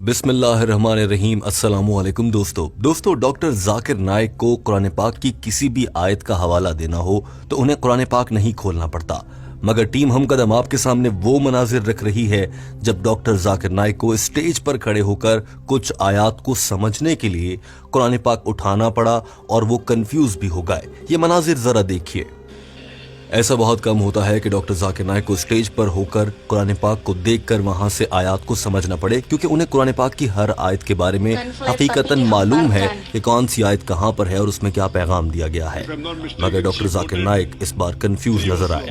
बिस्मिल्लाहिर्रहमानिर्रहीम। अस्सलामु अलैकुम दोस्तों डॉक्टर जाकिर नाइक को कुरान पाक की किसी भी आयत का हवाला देना हो तो उन्हें कुरान पाक नहीं खोलना पड़ता, मगर टीम हम कदम आपके सामने वो मनाजिर रख रही है जब डॉक्टर जाकिर नाइक को स्टेज पर खड़े होकर कुछ आयात को समझने के लिए कुरान पाक उठाना पड़ा और वो कंफ्यूज भी हो गए। ये मनाजिर जरा देखिए। ऐसा बहुत कम होता है कि डॉक्टर जाकिर नाइक को स्टेज पर होकर कुरान पाक को देखकर वहां से आयत को समझना पड़े, क्योंकि उन्हें कुरान पाक की हर आयत के बारे में हकीकतन मालूम है कि कौन सी आयत कहां पर है और उसमें क्या पैगाम दिया गया है। मगर डॉक्टर जाकिर नाइक इस बार कंफ्यूज नजर आए।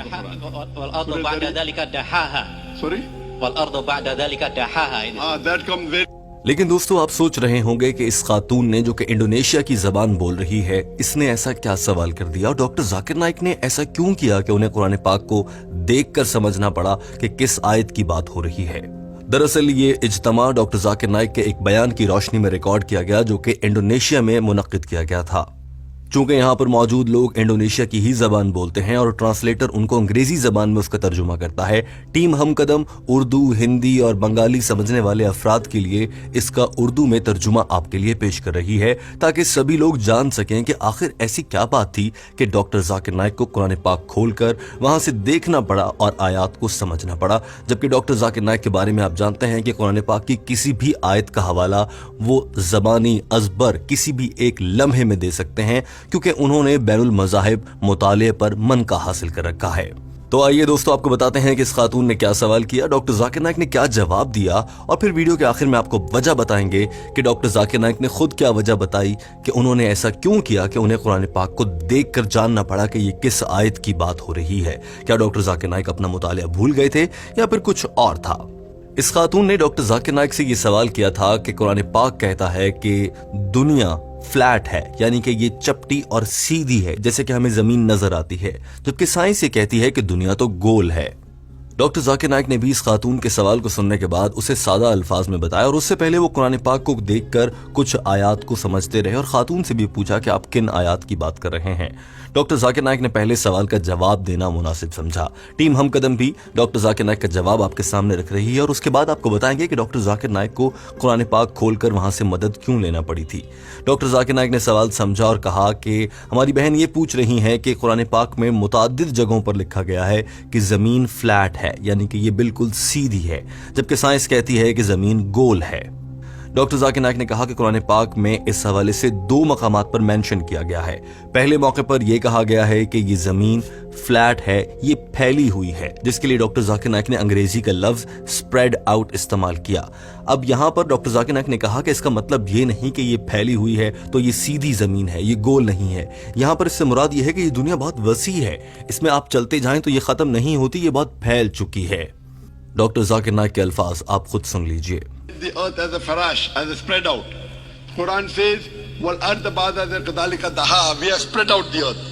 लेकिन दोस्तों, आप सोच रहे होंगे कि इस खातून ने, जो कि इंडोनेशिया की जबान बोल रही है, इसने ऐसा क्या सवाल कर दिया और डॉक्टर जाकिर नाइक ने ऐसा क्यों किया कि उन्हें कुरान पाक को देखकर समझना पड़ा कि किस आयत की बात हो रही है। दरअसल ये इज्तिमा डॉक्टर जाकिर नाइक के एक बयान की रोशनी में रिकॉर्ड किया गया, जो कि इंडोनेशिया में मुनक्किद किया गया था। चूंकि यहाँ पर मौजूद लोग इंडोनेशिया की ही जबान बोलते हैं और ट्रांसलेटर उनको अंग्रेजी जबान में उसका तर्जुमा करता है, टीम हम कदम उर्दू, हिंदी और बंगाली समझने वाले अफराद के लिए इसका उर्दू में तर्जुमा आपके लिए पेश कर रही है, ताकि सभी लोग जान सकें कि आखिर ऐसी क्या बात थी कि डॉक्टर जाकिर नाइक को कुरान पाक खोलकर वहां से देखना पड़ा और आयत को समझना पड़ा। जबकि डॉक्टर जाकिर नाइक के बारे में आप जानते हैं कि कुरान पाक की किसी भी आयत का हवाला वो जबानी अजबर किसी भी एक लम्हे में दे सकते हैं, क्योंकि उन्होंने बैनुल मज़ाहिब मुताले पर मनका हासिल कर रखा है। तो आइए दोस्तों, आपको बताते हैं कि इस खातून ने क्या सवाल किया, डॉक्टर जाकिर नाइक ने क्या जवाब दिया, और फिर वीडियो के आखिर में आपको वजह बताएंगे कि डॉक्टर जाकिर नाइक ने खुद क्या वजह बताई कि उन्होंने ऐसा क्यों किया कि उन्हें कुरान पाक को देखकर जानना पड़ा कि ये किस आयत की बात हो रही है। क्या डॉक्टर जाकिर नाइक अपना मुतालिया भूल गए थे या फिर कुछ और था। इस खातून ने डॉक्टर जाकिर नाइक से ये सवाल किया था कि कुरान पाक कहता है कि दुनिया फ्लैट है, यानी कि ये चपटी और सीधी है जैसे कि हमें जमीन नजर आती है, जबकि साइंस ये कहती है कि दुनिया तो गोल है। डॉक्टर जाकिर नाइक ने भी इस खातून के सवाल को सुनने के बाद उसे सादा अल्फाज में बताया, और उससे पहले वो कुरान पाक को देखकर कुछ आयात को समझते रहे और खातून से भी पूछा कि आप किन आयात की बात कर रहे हैं। डॉक्टर जाकिर नाइक ने पहले सवाल का जवाब देना मुनासिब समझा। टीम हम कदम भी डॉक्टर जाकिर नाइक का जवाब आपके सामने रख रही है और उसके बाद आपको बताएंगे कि डॉक्टर जाकिर नाइक को कुरान पाक खोलकर वहां से मदद क्यों लेना पड़ी थी। डॉक्टर जाकिर नाइक ने सवाल समझा और कहा कि हमारी बहन ये पूछ रही है कि कुरान पाक में मुतादिद जगहों पर लिखा गया है कि जमीन फ्लैट है, यानी कि ये बिल्कुल सीधी है, जबकि साइंस कहती है कि जमीन गोल है। डॉक्टर जाकिर नाइक ने कहा कि कुरान पाक में इस हवाले से दो मकामात पर मेंशन किया गया है। पहले मौके पर यह कहा गया है कि ये जमीन फ्लैट है, ये फैली हुई है, जिसके लिए डॉक्टर जाकिर नाइक ने अंग्रेजी का लफ्ज स्प्रेड आउट इस्तेमाल किया। अब यहां पर डॉक्टर जाकिर नाइक ने कहा कि इसका मतलब ये नहीं कि ये फैली हुई है तो ये सीधी जमीन है, ये गोल नहीं है। यहां पर इससे मुराद ये है कि ये दुनिया बहुत वसी है, इसमें आप चलते जाएं तो ये खत्म नहीं होती, ये बहुत फैल चुकी है। डॉक्टर जाकिर नाइक के अल्फाज आप खुद सुन लीजिए। The earth as a farash, as a spread out. Quran says, "Wal ard ba'da kadhalika daha." We have spread out the earth.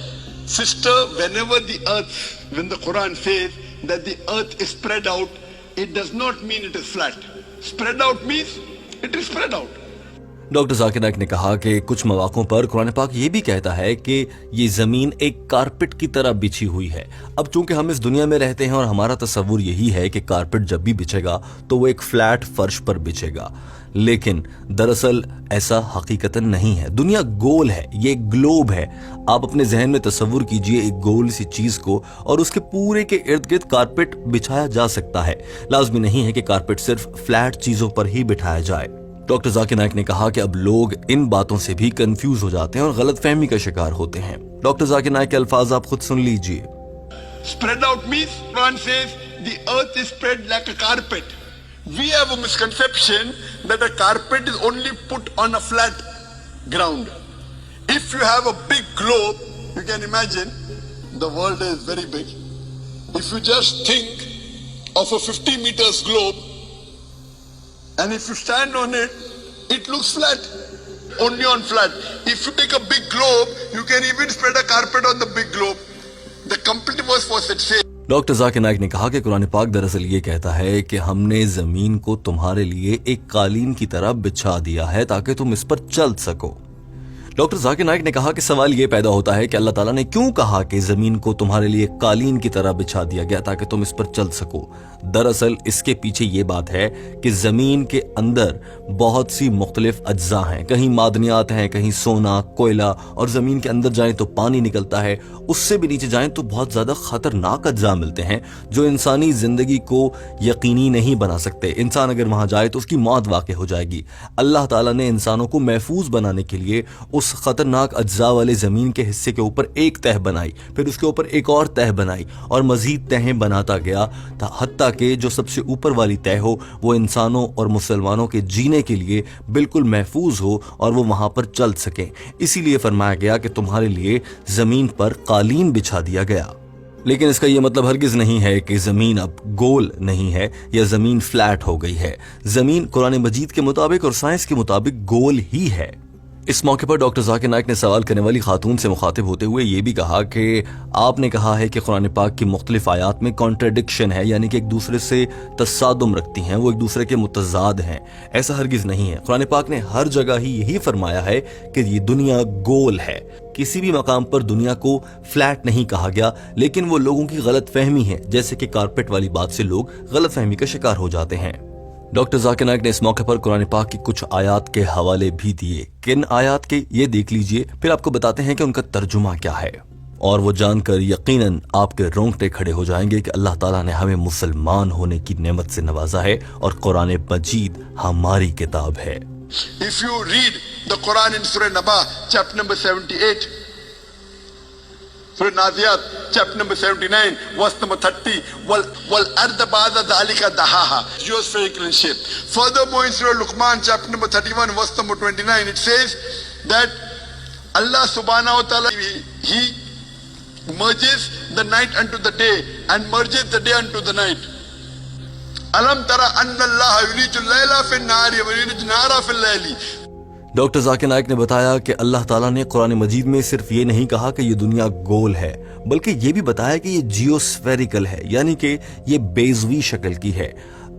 Sister, when the Quran says that the earth is spread out, it does not mean it is flat. Spread out means it is spread out. Doctor Zakir Naik ने कहा कि कुछ मौक़ों पर कुरान पाक ये भी कहता है कि ये जमीन एक कारपेट की तरह बिछी हुई है। अब चूंकि हम इस दुनिया में रहते हैं और हमारा तस्वुर यही है कि कारपेट जब भी बिछेगा तो वो एक फ्लैट फर्श पर बिछेगा, लेकिन दरअसल ऐसा हकीकतन नहीं है। दुनिया गोल है, ये एक ग्लोब है। आप अपने जहन में तस्वुर कीजिए एक गोल सी चीज को, और उसके पूरे के इर्द गिर्द कारपेट बिछाया जा सकता है। लाजमी नहीं है कि कारपेट सिर्फ फ्लैट चीजों पर ही बिठाया जाए। डॉक्टर जाकिर नाइक ने कहा कि अब लोग इन बातों से भी कंफ्यूज हो जाते हैं और गलतफहमी का शिकार होते हैं। डॉक्टर जाकिर नाइक के अल्फाज आप खुद सुन लीजिए। Spread out means Quran says the earth is spread like a carpet. We have a misconception that a carpet is only put on a flat ground. If you have a big globe, you can imagine the world is very big. If you just think of a 50 meters globe, and if you stand on it, it looks flat. Only on flat. If you take a big globe, you can even spread a carpet on the big globe. The complete verse was it says. Doctor Zakir Naik ने कहा कि कुरान पाक दरअसल ये कहता है कि हमने जमीन को तुम्हारे लिए एक कालीन की तरह बिछा दिया है ताकि तुम इस पर चल सको। ڈاکٹر ذاکر نائک نے کہا کہ سوال یہ پیدا ہوتا ہے کہ اللہ تعالیٰ نے کیوں کہا کہ زمین کو تمہارے لیے قالین کی طرح بچھا دیا گیا تاکہ تم اس پر چل سکو۔ دراصل اس کے پیچھے یہ بات ہے کہ زمین کے اندر بہت سی مختلف اجزاء ہیں، کہیں معدنیات ہیں، کہیں سونا، کوئلہ، اور زمین کے اندر جائیں تو پانی نکلتا ہے، اس سے بھی نیچے جائیں تو بہت زیادہ خطرناک اجزاء ملتے ہیں جو انسانی زندگی کو یقینی نہیں بنا سکتے۔ انسان اگر وہاں جائے تو اس کی موت واقع ہو جائے گی۔ اللہ تعالیٰ نے انسانوں کو محفوظ بنانے کے لیے اس خطرناک اجزاء والے زمین کے حصے کے اوپر ایک تہ بنائی، پھر اس کے اوپر ایک اور تہ بنائی، اور مزید تہیں بناتا گیا حتیٰ کہ جو سب سے اوپر والی تہ ہو وہ انسانوں اور مسلمانوں کے جینے کے لیے بالکل محفوظ ہو اور وہ وہاں پر چل سکیں۔ اسی لیے فرمایا گیا کہ تمہارے لیے زمین پر قالین بچھا دیا گیا۔ لیکن اس کا یہ مطلب ہرگز نہیں ہے کہ زمین اب گول نہیں ہے یا زمین فلیٹ ہو گئی ہے۔ زمین قرآن مجید کے مطابق اور سائنس کے مطابق گول ہی ہے۔ اس موقع پر ڈاکٹر ذاکر نائک نے سوال کرنے والی خاتون سے مخاطب ہوتے ہوئے یہ بھی کہا کہ آپ نے کہا ہے کہ قرآن پاک کی مختلف آیات میں کانٹرڈکشن ہے، یعنی کہ ایک دوسرے سے تصادم رکھتی ہیں، وہ ایک دوسرے کے متضاد ہیں۔ ایسا ہرگز نہیں ہے۔ قرآن پاک نے ہر جگہ ہی یہی فرمایا ہے کہ یہ دنیا گول ہے۔ کسی بھی مقام پر دنیا کو فلیٹ نہیں کہا گیا، لیکن وہ لوگوں کی غلط فہمی ہے، جیسے کہ کارپٹ والی بات سے لوگ غلط فہمی کا شکار ہو جاتے ہیں۔ ڈاکٹر ذاکر نائک نے اس موقع پر قرآن پاک کی کچھ آیات کے حوالے بھی دیے۔ کن آیات کے، یہ دیکھ لیجئے، پھر آپ کو بتاتے ہیں کہ ان کا ترجمہ کیا ہے، اور وہ جان کر یقیناً آپ کے رونگٹے کھڑے ہو جائیں گے کہ اللہ تعالیٰ نے ہمیں مسلمان ہونے کی نعمت سے نوازا ہے اور قرآن مجید ہماری کتاب ہے۔ If you read the Quran in Surah Naba, chapter number 78, Surah Naziyat, chapter number 79, verse number 30, wal arda ba'da dhalika dahaha, geospherical in shape. Furthermore, in Surah Luqman, chapter number 31, verse number 29, it says that Allah subhanahu wa ta'ala, He merges the night unto the day and merges the day unto the night. Alam tara anna Allah yuliju al-layla fi an-nahari wa yuliju an-nahara fi al-layli. Doctor Zakir Naik نے بتایا کہ اللہ تعالیٰ نے قرآن مجید میں صرف یہ نہیں کہا کہ یہ دنیا گول ہے، بلکہ یہ بھی بتایا کہ یہ جیوسفیریکل ہے، یعنی کہ یہ بیضوی شکل کی ہے۔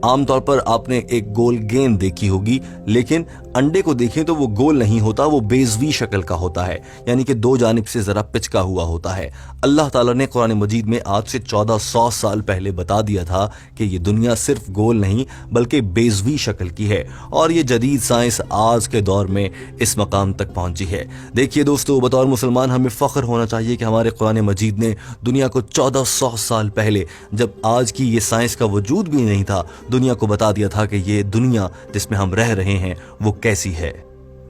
عام طور پر آپ نے ایک گول گیند دیکھی ہوگی، لیکن انڈے کو دیکھیں تو وہ گول نہیں ہوتا، وہ بیضوی شکل کا ہوتا ہے، یعنی کہ دو جانب سے ذرا پچکا ہوا ہوتا ہے۔ اللہ تعالیٰ نے قرآن مجید میں آج سے 1400 سال پہلے بتا دیا تھا کہ یہ دنیا صرف گول نہیں بلکہ بیضوی شکل کی ہے، اور یہ جدید سائنس آج کے دور میں اس مقام تک پہنچی ہے۔ دیکھیے دوستو، بطور مسلمان ہمیں فخر ہونا چاہیے کہ ہمارے قرآن مجید نے دنیا کو 1400 سال پہلے، جب آج کی یہ سائنس کا وجود بھی نہیں تھا، دنیا کو بتا دیا تھا کہ یہ دنیا جس میں ہم رہ رہے ہیں وہ کیسی ہے۔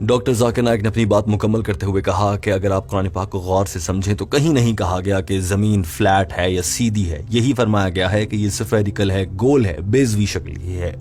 ڈاکٹر ذاکر نائک نے اپنی بات مکمل کرتے ہوئے کہا کہ اگر آپ قرآن پاک کو غور سے سمجھیں تو کہیں نہیں کہا گیا کہ زمین فلیٹ ہے یا سیدھی ہے، یہی فرمایا گیا ہے کہ یہ سفیریکل ہے، گول ہے، بیضوی شکل کی ہے۔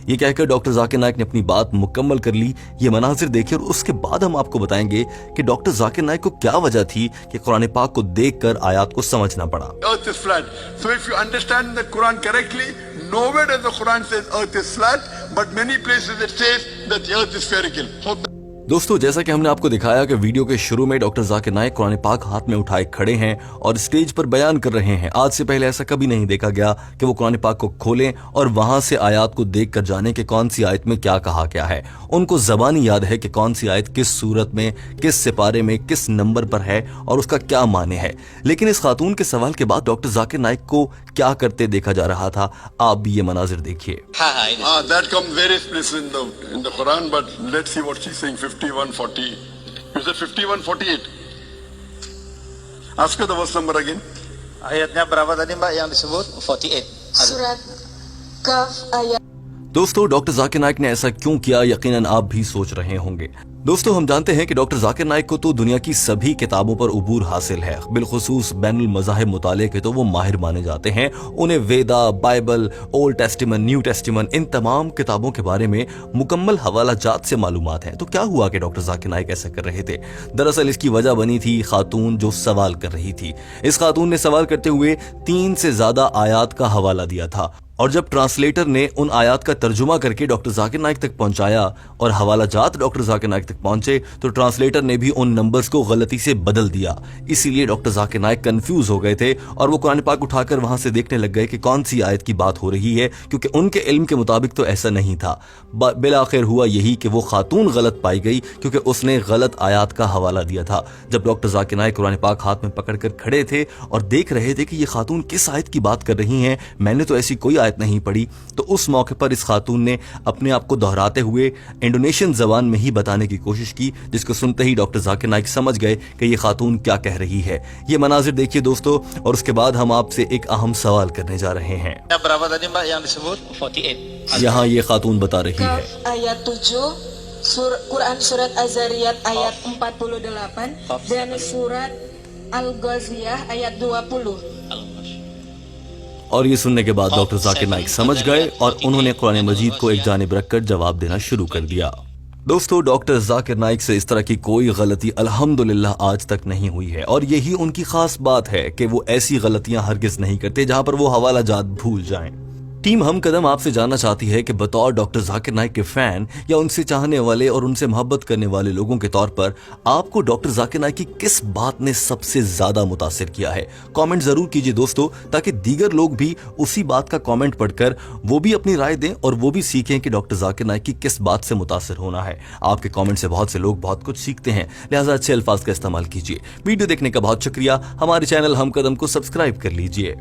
یہ کہہ کر ڈاکٹر ذاکر نائک نے اپنی بات مکمل کر لی۔ یہ مناظر دیکھیں اور اس کے بعد ہم آپ کو بتائیں گے کہ ڈاکٹر ذاکر نائک کو کیا وجہ تھی کہ قرآن پاک کو دیکھ کر آیات کو سمجھنا پڑا۔ Earth is flat. So if you understand the Quran correctly, nowhere does the Quran says earth is flat, but many places it says that the earth is spherical. Hope that دوستو، جیسا کہ ہم نے آپ کو دکھایا کہ ویڈیو کے شروع میں ڈاکٹر ذاکر نائک قرآن پاک ہاتھ میں اٹھائے کھڑے ہیں اور اسٹیج پر بیان کر رہے ہیں۔ آج سے پہلے ایسا کبھی نہیں دیکھا گیا کہ وہ قرآن پاک کو کھولیں اور وہاں سے آیات کو دیکھ کر جانیں کہ کون سی آیت میں کیا کہا گیا ہے۔ ان کو زبانی یاد ہے کہ کون سی آیت کس صورت میں، کس سپارے میں، کس نمبر پر ہے اور اس کا کیا معنی ہے۔ لیکن اس خاتون کے سوال کے بعد ڈاکٹر ذاکر نائک کو کیا کرتے دیکھا جا رہا تھا، آپ بھی یہ مناظر دیکھیے۔ that comes various places in the Quran, but let's see what she's saying. 51:40. You said 51:48. Ask her the verse number again. Ayatnya berapa tadi Mbak yang disebut? 48. Surat Kaf ayat دوستو، ڈاکٹر ذاکر نائک نے ایسا کیوں کیا، یقیناً آپ بھی سوچ رہے ہوں گے۔ دوستو، ہم جانتے ہیں کہ ڈاکٹر ذاکر نائک کو تو دنیا کی سبھی کتابوں پر عبور حاصل ہے، بالخصوص بین المذاہب مطالعے کے تو وہ ماہر مانے جاتے ہیں۔ انہیں Veda, Bible, Old Testament, New Testament, ان تمام کتابوں کے بارے میں مکمل حوالہ جات سے معلومات ہیں۔ تو کیا ہوا کہ ڈاکٹر ذاکر نائک ایسا کر رہے تھے؟ دراصل اس کی وجہ بنی تھی خاتون جو سوال کر رہی تھی۔ اس خاتون نے سوال کرتے ہوئے 3 سے زیادہ آیات کا حوالہ دیا تھا और जब ट्रांसलेटर ने उन आयात का तर्जुमा करके डॉक्टर जाकिर नाइक तक पहुंचाया और हवाला जात डॉक्टर जाकिर नाइक तक पहुंचे तो ट्रांसलेटर ने भी उन नंबर्स को गलती से बदल दिया। इसीलिए डॉक्टर जाकिर नाइक कंफ्यूज हो गए थे और वो कुरान पाक उठाकर वहां से देखने लग गए कि कौन सी आयत की बात हो रही है, क्योंकि उनके इल्म के मुताबिक तो ऐसा नहीं था। बिलाखिर हुआ यही कि वो खातून गलत पाई गई क्योंकि उसने गलत आयात का हवाला दिया था। जब डॉक्टर जाकिर नाइक कुरान पाक हाथ में पकड़कर खड़े थे और देख रहे थे कि ये खातून किस आयत की बात कर रही हैं, मैंने तो ऐसी कोई आयत नहीं पढ़ी, तो उस मौके पर इस खातून ने अपने आप को दोहराते हुए इंडोनेशियन जबान में ही बताने की कोशिश की, जिसको सुनते ही डॉक्टर जाकिर नाइक समझ गए कि ये खातून क्या कह रही है। ये मनाजिर देखिए दोस्तों, और उसके बाद हम आपसे एक अहम सवाल करने जा रहे हैं। Berapa tadi Mbak yang disebut? 48. यहाँ ये खातून बता रही है Kaf ayat 7, Quran surat Az-Zariyat ayat 48 dan surat Al-Ghaziyah ayat 20. और ये सुनने के बाद डॉक्टर जाकिर नाइक समझ गए और उन्होंने कुरान मजीद को एक जानिब रखकर जवाब देना शुरू कर दिया। दोस्तों, डॉक्टर जाकिर नाइक से इस तरह की कोई गलती अल्हम्दुलिल्लाह आज तक नहीं हुई है, और यही उनकी खास बात है कि वो ऐसी गलतियां हरगिज नहीं करते जहां पर वो हवाला जात भूल जाएं। टीम हम कदम आपसे जानना चाहती है कि बतौर डॉक्टर जाकिर नाइक के फैन या उनसे चाहने वाले और उनसे मोहब्बत करने वाले लोगों के तौर पर आपको डॉक्टर जाकिर नाइक की किस बात ने सबसे ज्यादा मुतासिर किया है। कमेंट जरूर कीजिए दोस्तों, ताकि दीगर लोग भी उसी बात का कमेंट पढ़कर वो भी अपनी राय दें और वो भी सीखें कि डॉक्टर जाकिर नाइक की किस बात से मुतासिर होना है। आपके कमेंट से बहुत से लोग बहुत कुछ सीखते हैं, लिहाजा अच्छे अल्फाज का इस्तेमाल कीजिए। वीडियो देखने का बहुत शुक्रिया। हमारे चैनल हम कदम को सब्सक्राइब कर लीजिए।